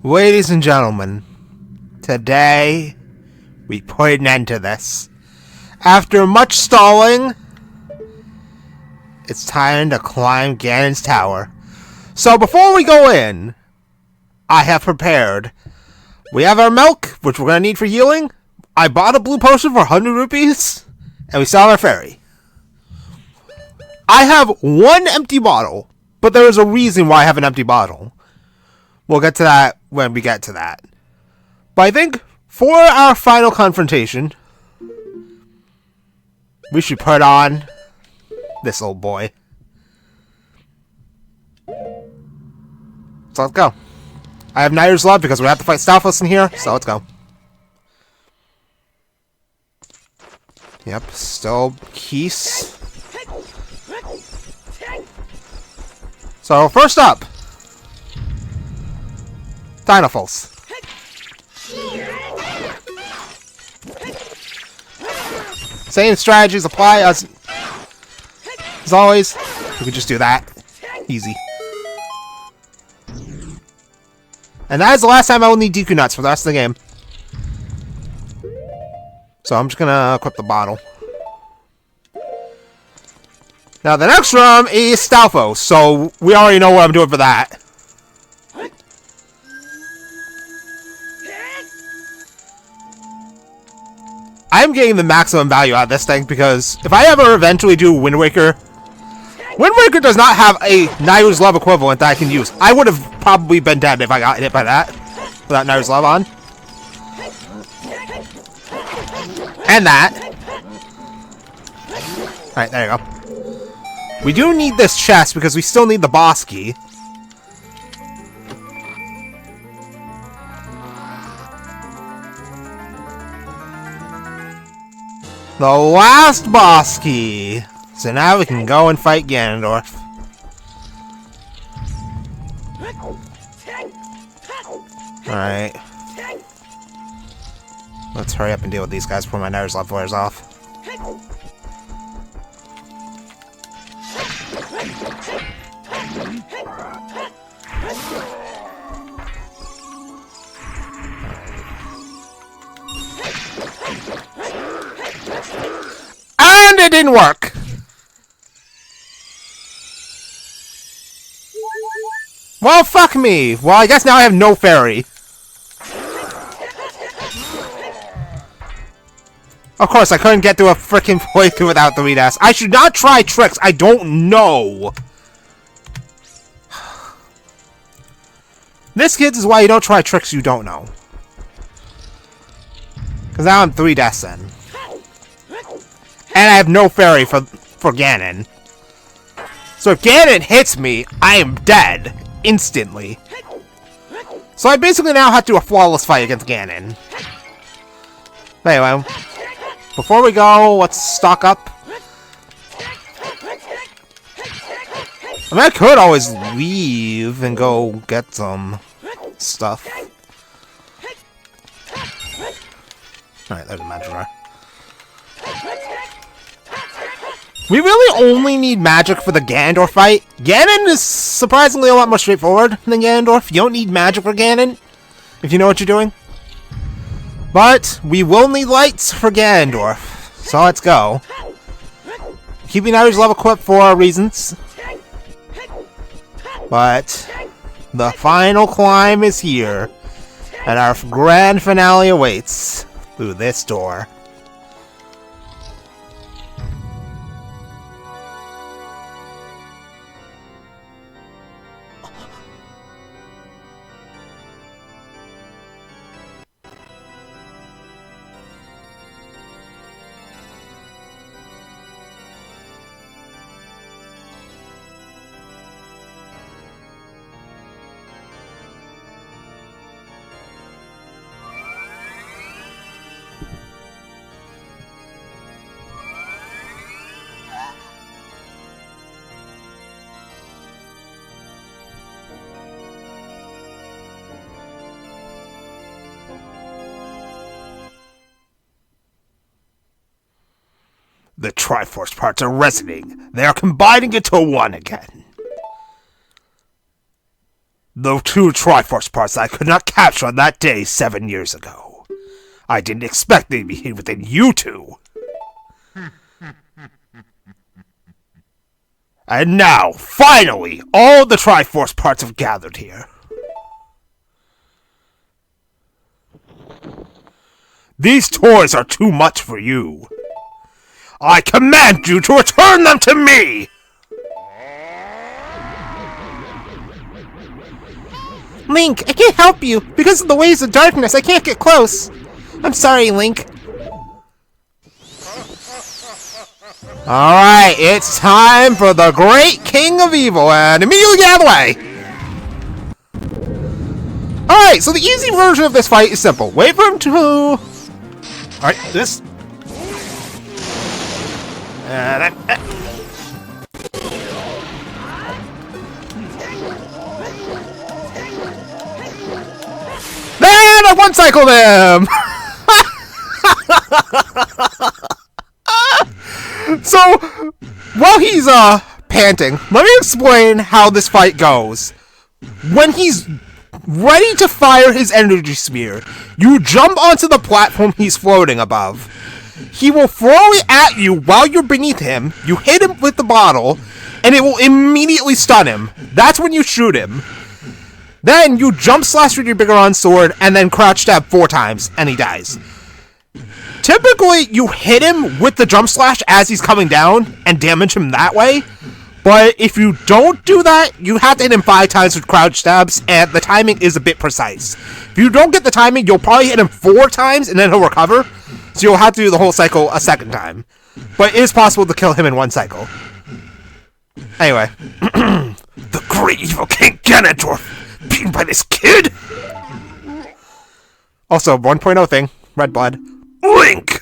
Ladies and gentlemen, today we put an end to this. After much stalling, it's time to climb Ganon's tower. So before we go in, I have prepared. We have our milk, which we're going to need for healing. I bought a blue potion for 100 rupees, and we still have our fairy. I have one empty bottle, but there is a reason why I have an empty bottle. We'll get to that when we get to that. But I think for our final confrontation, we should put on this old boy. So let's go. I have Nyer's Love because we have to fight Stalfos in here, so let's go. Yep, still Keese. So first up, Dynafulse. Same strategies apply as always. We could just do that. Easy. And that is the last time I will need Deku Nuts for the rest of the game. So I'm just gonna equip the bottle. Now the next room is Stalfos, so we already know what I'm doing for that. I'm getting the maximum value out of this thing because if I ever eventually do Wind Waker, Wind Waker does not have a Nyer's Love equivalent that I can use. I would have probably been dead if I got hit by that without Nyer's Love on. And that. Alright, there you go. We do need this chest because we still need the boss key. The last boss key. So now we can go and fight Ganondorf. Alright. Let's hurry up and deal with these guys before my Nyer's Love wears off. And it didn't work! Well, fuck me! Well, I guess now I have no fairy. Of course, I couldn't get to a frickin' playthrough without the readass. I should not try tricks I don't know! This, kids, is why you don't try tricks you don't know. Because now I'm 3 deaths in. And I have no fairy for Ganon. So if Ganon hits me, I am dead. Instantly. So I basically now have to do a flawless fight against Ganon. Anyway, before we go, let's stock up. I mean, I could always leave and go get some stuff. Alright, there's a magic jar. We really only need magic for the Ganondorf fight. Ganon is surprisingly a lot more straightforward than Ganondorf. You don't need magic for Ganon, if you know what you're doing. But we will need lights for Ganondorf. So let's go. Keeping Nyer's Love equipped for reasons. But the final climb is here. And our grand finale awaits through this door. The Triforce parts are resonating. They are combining into one again. The two Triforce parts I could not capture on that day 7 years ago. I didn't expect they'd be here within you two. And now, finally, all the Triforce parts have gathered here. These toys are too much for you. I command you to return them to me! Link, I can't help you. Because of the waves of darkness, I can't get close. I'm sorry, Link. Alright, it's time for the Great King of Evil, and immediately get out of the way! Alright, so the easy version of this fight is simple. Wait for him to... Alright, this... Then I one-cycled him! So, while he's, panting, let me explain how this fight goes. When he's ready to fire his energy spear, you jump onto the platform he's floating above. He will throw it at you while you're beneath him, you hit him with the bottle, and it will immediately stun him. That's when you shoot him. Then you jump slash with your Biggoron sword, and then crouch stab 4 times, and he dies. Typically, you hit him with the jump slash as he's coming down, and damage him that way. But if you don't do that, you have to hit him 5 times with crouch stabs, and the timing is a bit precise. If you don't get the timing, you'll probably hit him 4 times, and then he'll recover. So you'll have to do the whole cycle a second time. But it is possible to kill him in 1 cycle. Anyway. The great evil King Ganondorf! Beaten by this kid? Also, 1.0 thing. Red blood. Link!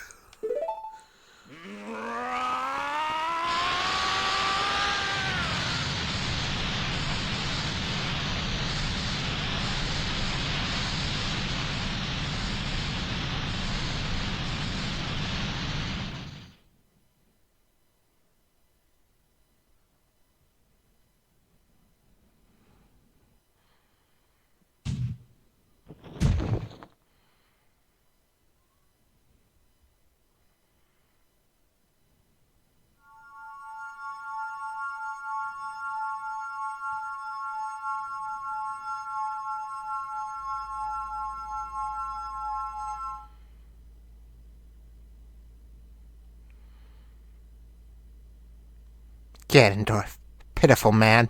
Ganondorf, pitiful man.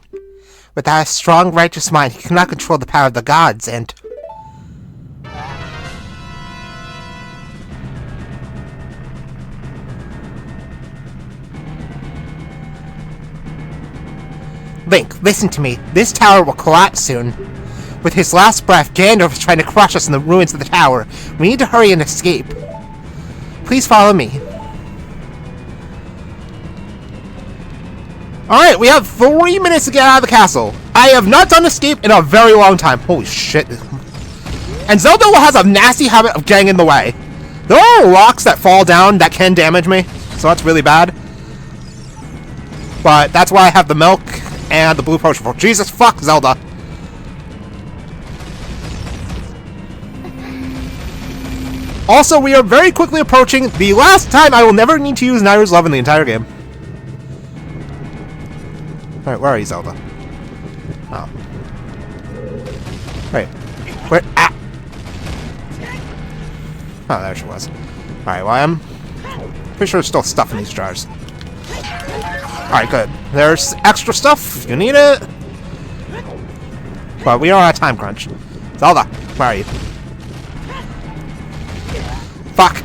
Without a strong, righteous mind, he cannot control the power of the gods, and... Link, listen to me. This tower will collapse soon. With his last breath, Ganondorf is trying to crush us in the ruins of the tower. We need to hurry and escape. Please follow me. Alright, we have 3 minutes to get out of the castle. I have not done escape in a very long time. Holy shit. And Zelda has a nasty habit of getting in the way. There are rocks that fall down that can damage me, so that's really bad. But that's why I have the milk and the blue potion for. Jesus, fuck Zelda. Also, we are very quickly approaching the last time I will never need to use Nairu's Love in the entire game. Alright, where are you, Zelda? Oh. Wait. Where? Ah! Oh, there she was. Alright, well, I'm pretty sure there's still stuff in these jars. Alright, good. There's extra stuff. You need it. But we are on a time crunch. Zelda, where are you? Fuck.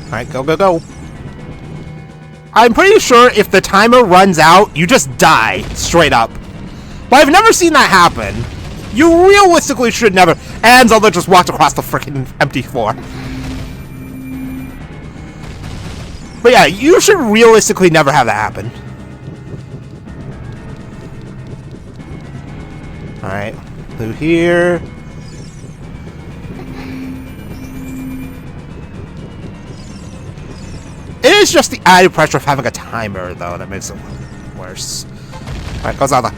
Alright, go, go, go. I'm pretty sure if the timer runs out, you just die straight up. But I've never seen that happen. You realistically should never. And Zelda just walked across the freaking empty floor. But yeah, you should realistically never have that happen. Alright, through here. It is just the added pressure of having a timer, though, that makes it worse. Alright, go Zelda.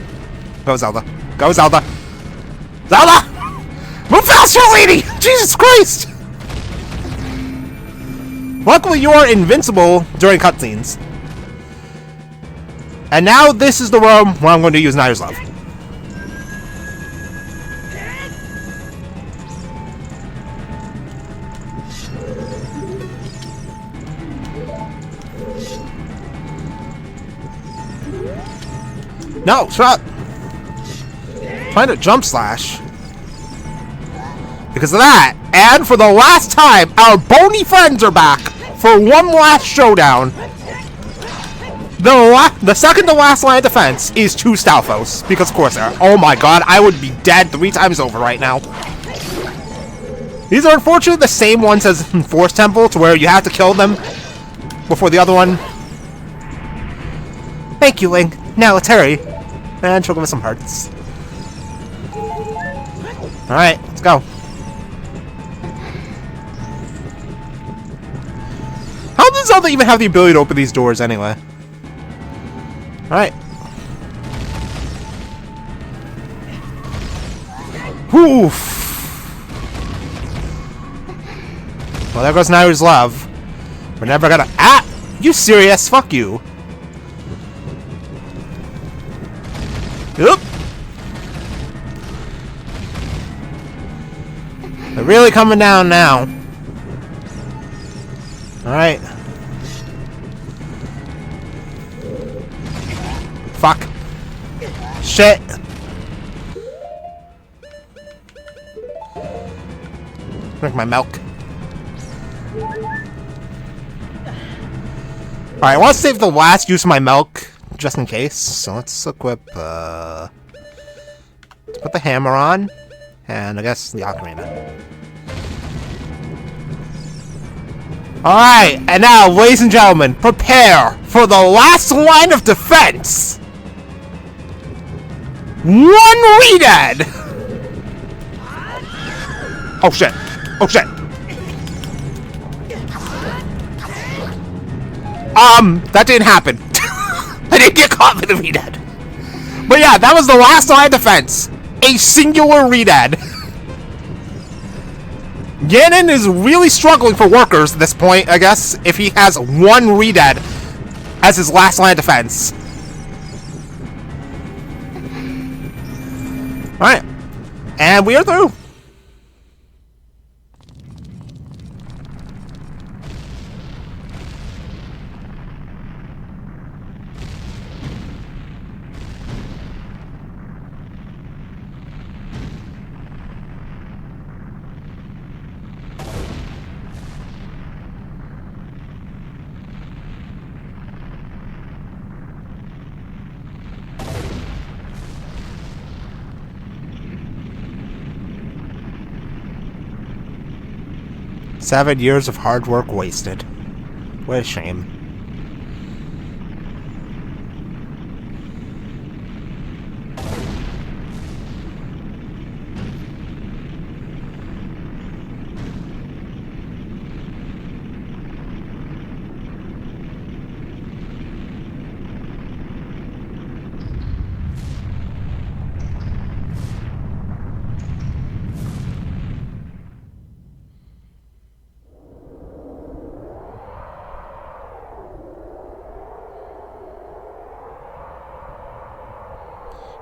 Go Zelda. Go Zelda. Zelda! Move faster, lady! Jesus Christ! Luckily, you are invincible during cutscenes. And now this is the room where I'm going to use Nyre's Love. No, shut up! Trying to jump slash. Because of that, and for the last time, our bony friends are back for one last showdown. The second to last line of defense is 2 Stalfos, because of course they are. Oh my god, I would be dead 3 times over right now. These are unfortunately the same ones as in Force Temple, to where you have to kill them before the other one. Thank you, Link. Now let's hurry. And she'll give us some hearts. Alright, let's go. How does Zelda even have the ability to open these doors anyway? Alright. Oof. Well, there goes Nyre's Love. We're never gonna... Ah! You serious? Fuck you. Oop. They're really coming down now. Alright. Fuck. Shit. Drink my milk. Alright, I want to save the last use of my milk, just in case. So let's equip, let's put the hammer on. And I guess the Ocarina. Alright, and now, ladies and gentlemen, prepare for the last line of defense! 1 Redad! Oh shit. Oh shit. That didn't happen. I didn't get caught with a Redad. But yeah, that was the last line of defense. A singular Redad. Ganon is really struggling for workers at this point, I guess, if he has 1 Redad as his last line of defense. Alright. And we are through. Seven years of hard work wasted. What a shame.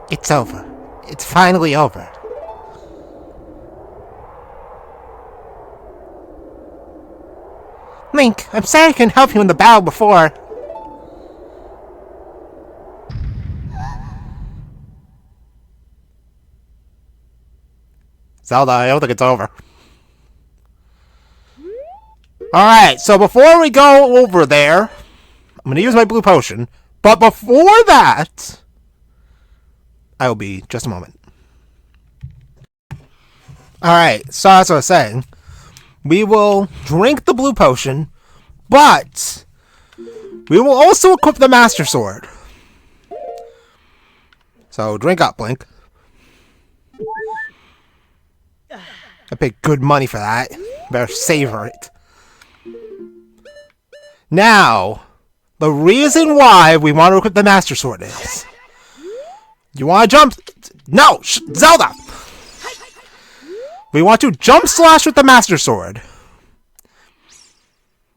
It's over. It's finally over. Link, I'm sorry I couldn't help you in the battle before. Zelda, I don't think it's over. Alright, so before we go over there, I'm going to use my blue potion. But before that, I will be just a moment. Alright, so as I was saying, we will drink the blue potion, but we will also equip the Master Sword. So drink up, Link. I paid good money for that. Better savor it. Now, the reason why we want to equip the Master Sword is... You want to jump... No! Zelda! We want to jump slash with the Master Sword.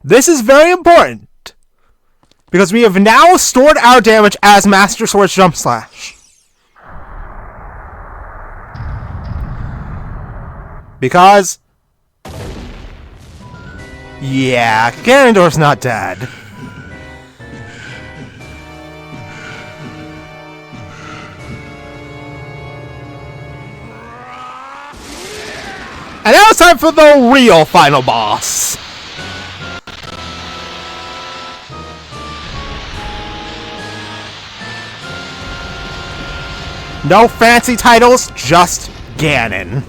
This is very important, because we have now stored our damage as Master Sword's jump slash. Because... Yeah, Ganondorf's not dead. And now it's time for the real final boss. No fancy titles, just Ganon.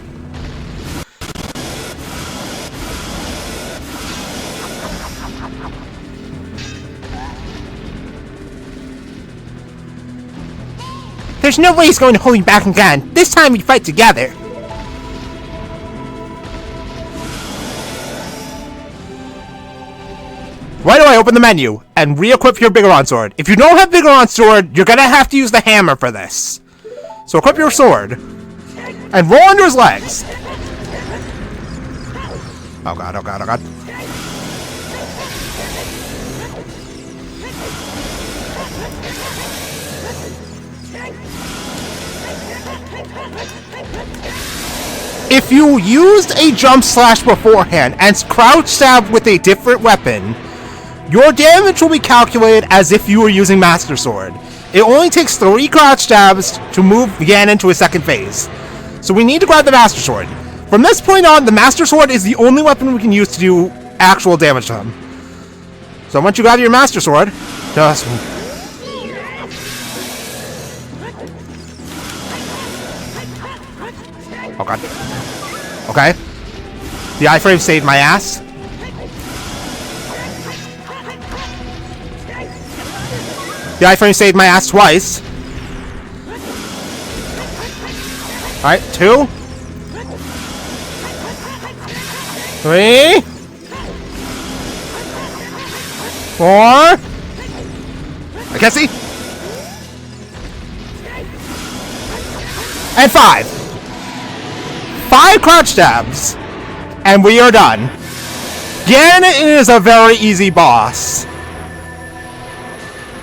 There's no way he's going to hold me back again. This time we fight together. Right away, open the menu and re-equip your Bigoron sword. If you don't have Bigoron sword, you're gonna have to use the hammer for this. So equip your sword and roll under his legs. Oh god, oh god, oh god. If you used a jump slash beforehand and crouch stab with a different weapon, your damage will be calculated as if you were using Master Sword. It only takes 3 crouch stabs to move Ganon to a second phase. So we need to grab the Master Sword. From this point on, the Master Sword is the only weapon we can use to do actual damage to him. So once you grab your Master Sword, just... Oh god. Okay. The iframe saved my ass. The iframe saved my ass twice. Alright, 2. 3. 4. I can't see. And 5. 5 crouch stabs, and we are done. Ganon is a very easy boss.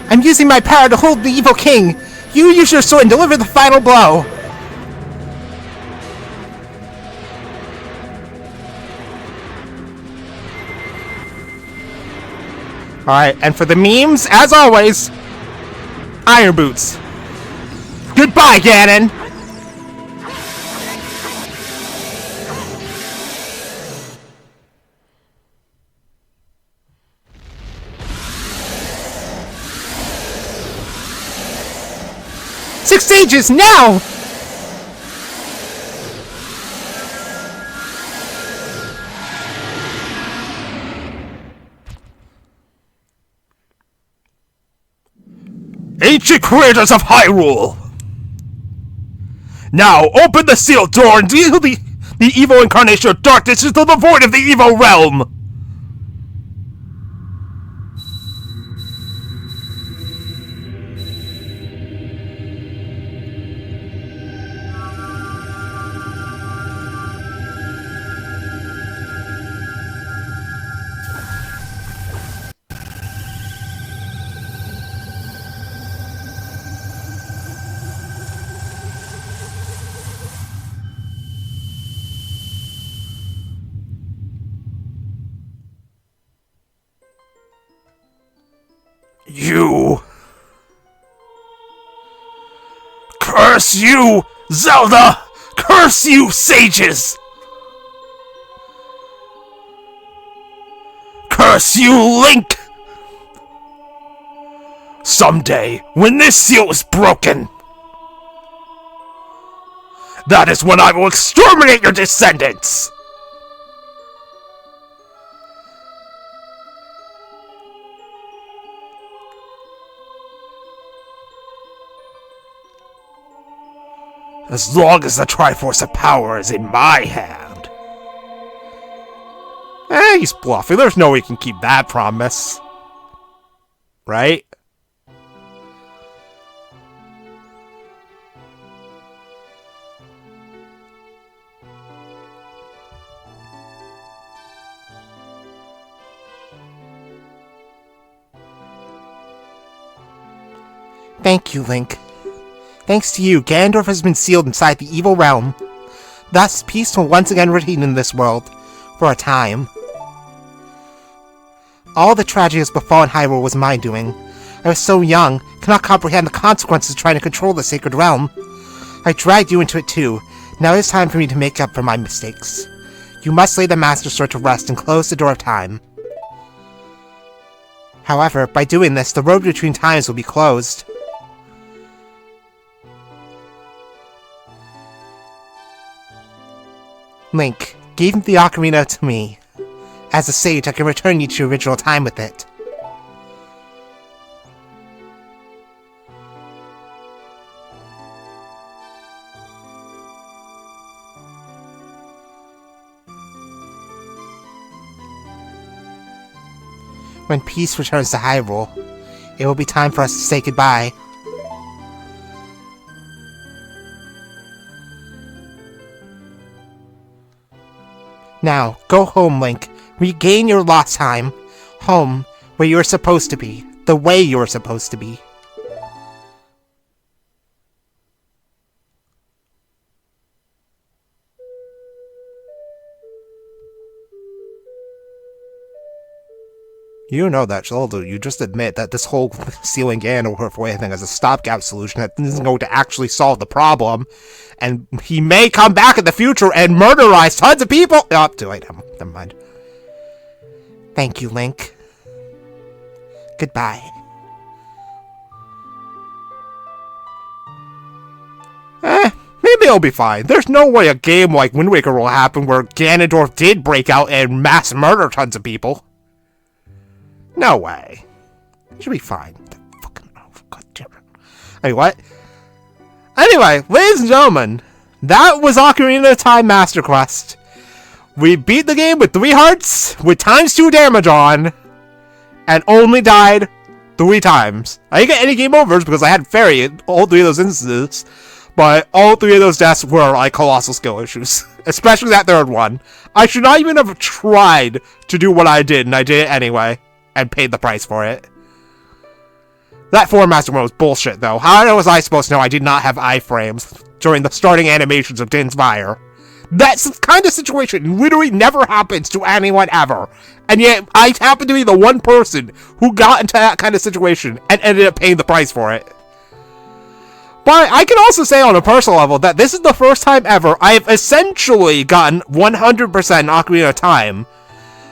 I'm using my power to hold the evil king. You use your sword and deliver the final blow. Alright, and for the memes, as always, Iron Boots. Goodbye, Ganon! Six stages now! Ancient creators of Hyrule! Now open the sealed door and deal the evil incarnation of darkness into the void of the evil realm! You... Curse you, Zelda! Curse you, sages! Curse you, Link! Someday, when this seal is broken, that is when I will exterminate your descendants! As long as the Triforce of Power is in my hand. He's bluffing. There's no way he can keep that promise. right? Thank you, Link. Thanks to you, Ganondorf has been sealed inside the evil realm. Thus, peace will once again reign in this world, for a time. All the tragedy that's befallen Hyrule was my doing. I was so young, could not comprehend the consequences of trying to control the sacred realm. I dragged you into it too. Now it is time for me to make up for my mistakes. You must lay the Master Sword to rest and close the door of time. However, by doing this, the road between times will be closed. Link, give the Ocarina to me. As a sage, I can return you to your original time with it. When peace returns to Hyrule, it will be time for us to say goodbye. Now, go home, Link. Regain your lost time. Home, where you are supposed to be. The way you are supposed to be. You know that, Zelda. You just admit that this whole sealing Ganondorf away thing is a stopgap solution that isn't going to actually solve the problem. And he may come back in the future and murderize tons of people! Oh, too late. Never mind. Thank you, Link. Goodbye. Maybe it'll be fine. There's no way a game like Wind Waker will happen where Ganondorf did break out and mass murder tons of people. No way. It should be fine. Fucking, oh, God damn it. Hey, what? Anyway, ladies and gentlemen, that was Ocarina of Time Master Quest. We beat the game with 3 hearts, with ×2 damage on, and only died 3 times. I didn't get any game overs because I had Fairy in all 3 of those instances, but all 3 of those deaths were like colossal skill issues. Especially that 3rd one. I should not even have tried to do what I did, and I did it anyway. And paid the price for it. That 4 Master Mode was bullshit, though. How was I supposed to know I did not have iframes during the starting animations of Din's Fire? That kind of situation literally never happens to anyone ever. And yet, I happen to be the one person who got into that kind of situation and ended up paying the price for it. But I can also say on a personal level that this is the first time ever I have essentially gotten 100% Ocarina of Time.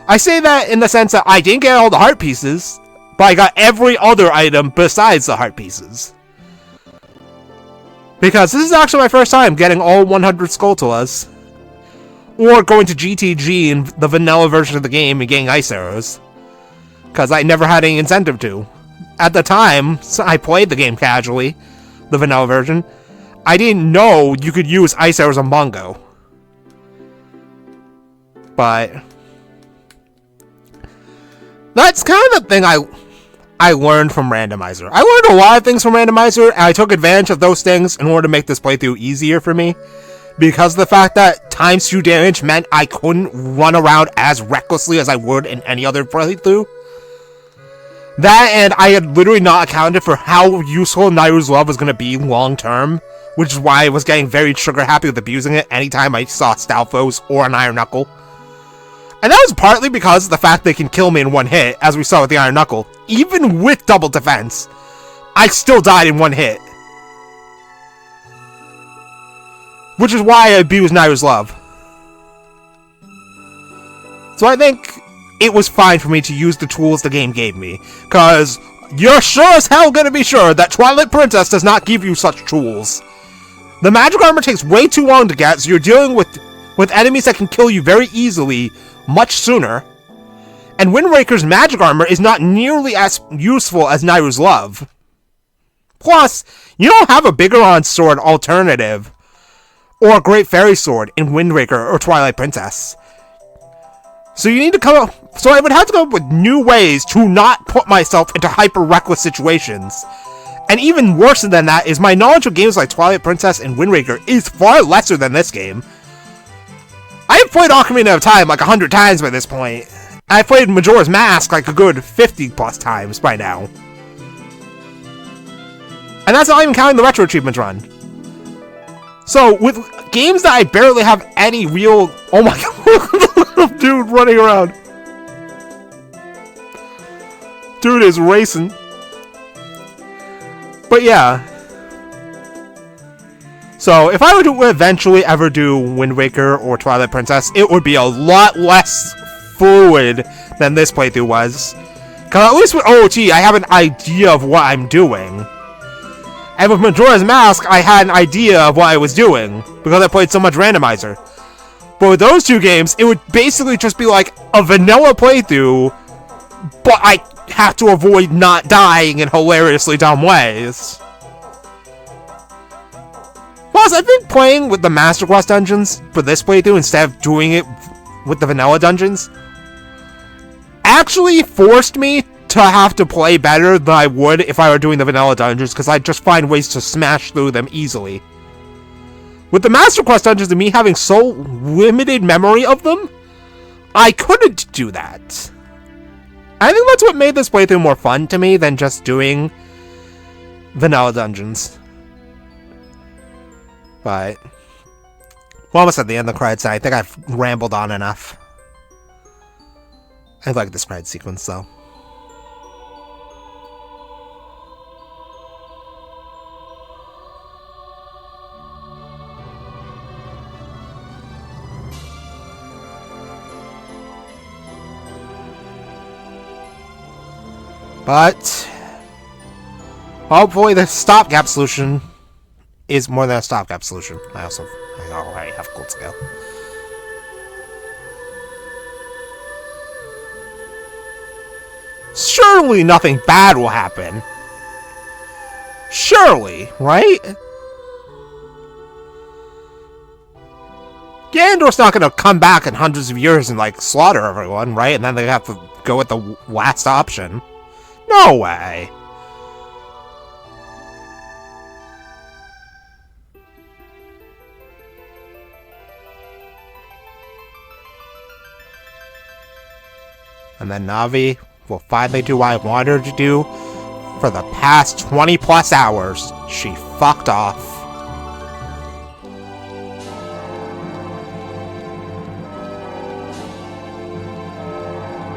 I say that in the sense that I didn't get all the heart pieces, but I got every other item besides the heart pieces. Because this is actually my first time getting all 100 Skulltulas. Or going to GTG in the vanilla version of the game and getting ice arrows. Because I never had any incentive to. At the time, I played the game casually, the vanilla version. I didn't know you could use ice arrows on Bongo. But that's kind of the thing I learned from Randomizer. I learned a lot of things from Randomizer, and I took advantage of those things in order to make this playthrough easier for me. Because of the fact that ×2 damage meant I couldn't run around as recklessly as I would in any other playthrough. That, and I had literally not accounted for how useful Nairu's Love was going to be long-term, which is why I was getting very trigger-happy with abusing it anytime I saw Stalfos or an Iron Knuckle. And that was partly because of the fact they can kill me in 1 hit, as we saw with the Iron Knuckle. Even with double defense, I still died in 1 hit. Which is why I abused Nairu's Love. So I think it was fine for me to use the tools the game gave me. Because you're sure as hell gonna be sure that Twilight Princess does not give you such tools. The magic armor takes way too long to get, so you're dealing with enemies that can kill you very easily, much sooner. And Wind Waker's magic armor is not nearly as useful as Nairu's Love. Plus, you don't have a Bigoron sword alternative, or a Great Fairy Sword in Wind Waker or Twilight Princess. So you need to come up... So I would have to come up with new ways to not put myself into hyper-reckless situations. And even worse than that is my knowledge of games like Twilight Princess and Wind Waker is far lesser than this game. I've played Ocarina of Time like 100 times by this point. I've played Majora's Mask like a good 50 plus times by now. And that's not even counting the Retro Achievements run. So, with games that I barely have any real... Oh my god, dude running around. Dude is racing. But yeah. So, if I were to eventually ever do Wind Waker or Twilight Princess, it would be a lot less fluid than this playthrough was. Because at least with OOT, I have an idea of what I'm doing. And with Majora's Mask, I had an idea of what I was doing, because I played so much randomizer. But with those two games, it would basically just be like a vanilla playthrough, but I have to avoid not dying in hilariously dumb ways. Plus, I think playing with the Master Quest dungeons for this playthrough instead of doing it with the vanilla dungeons actually forced me to have to play better than I would if I were doing the vanilla dungeons, because I'd just find ways to smash through them easily. With the Master Quest dungeons and me having so limited memory of them, I couldn't do that. I think that's what made this playthrough more fun to me than just doing vanilla dungeons. But we're almost at the end of the credits, and I think I've rambled on enough. I like this credit sequence, though. But hopefully the stopgap solution is more than a stopgap solution. I already have Gold Scale. Surely nothing bad will happen. Surely, right? Ganondorf's not gonna come back in hundreds of years and like slaughter everyone, right? And then they have to go with the last option. No way. And then Navi will finally do what I wanted her to do for the past 20 plus hours. She fucked off.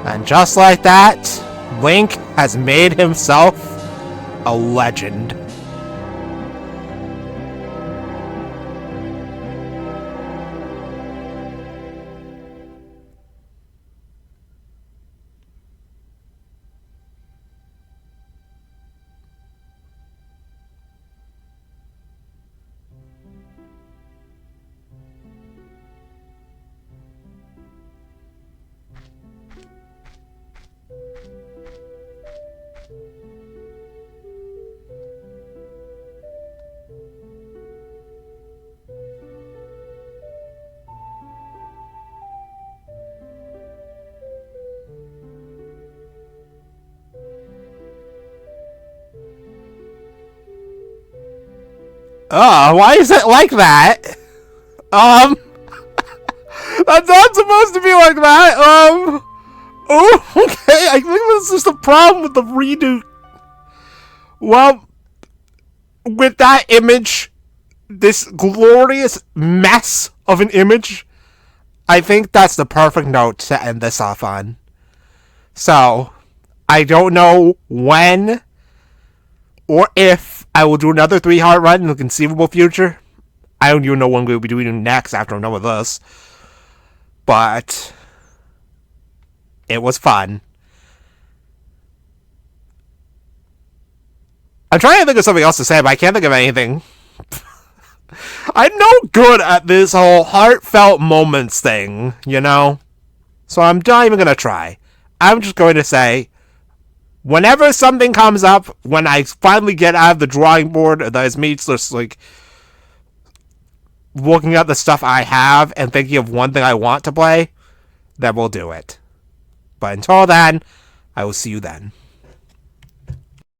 And just like that, Link has made himself a legend. Why is it like that? That's not supposed to be like that. Oh, okay. I think this is the problem with the redo. Well, with that image, this glorious mess of an image, I think that's the perfect note to end this off on. So, I don't know when or if I will do another 3-heart run in the conceivable future. I don't even know when we'll be doing next after I'm done with this. But it was fun. I'm trying to think of something else to say, but I can't think of anything. I'm no good at this whole heartfelt moments thing, you know? So I'm not even going to try. I'm just going to say, whenever something comes up, when I finally get out of the drawing board that is me just like looking at the stuff I have and thinking of one thing I want to play, then we'll do it. But until then, I will see you then.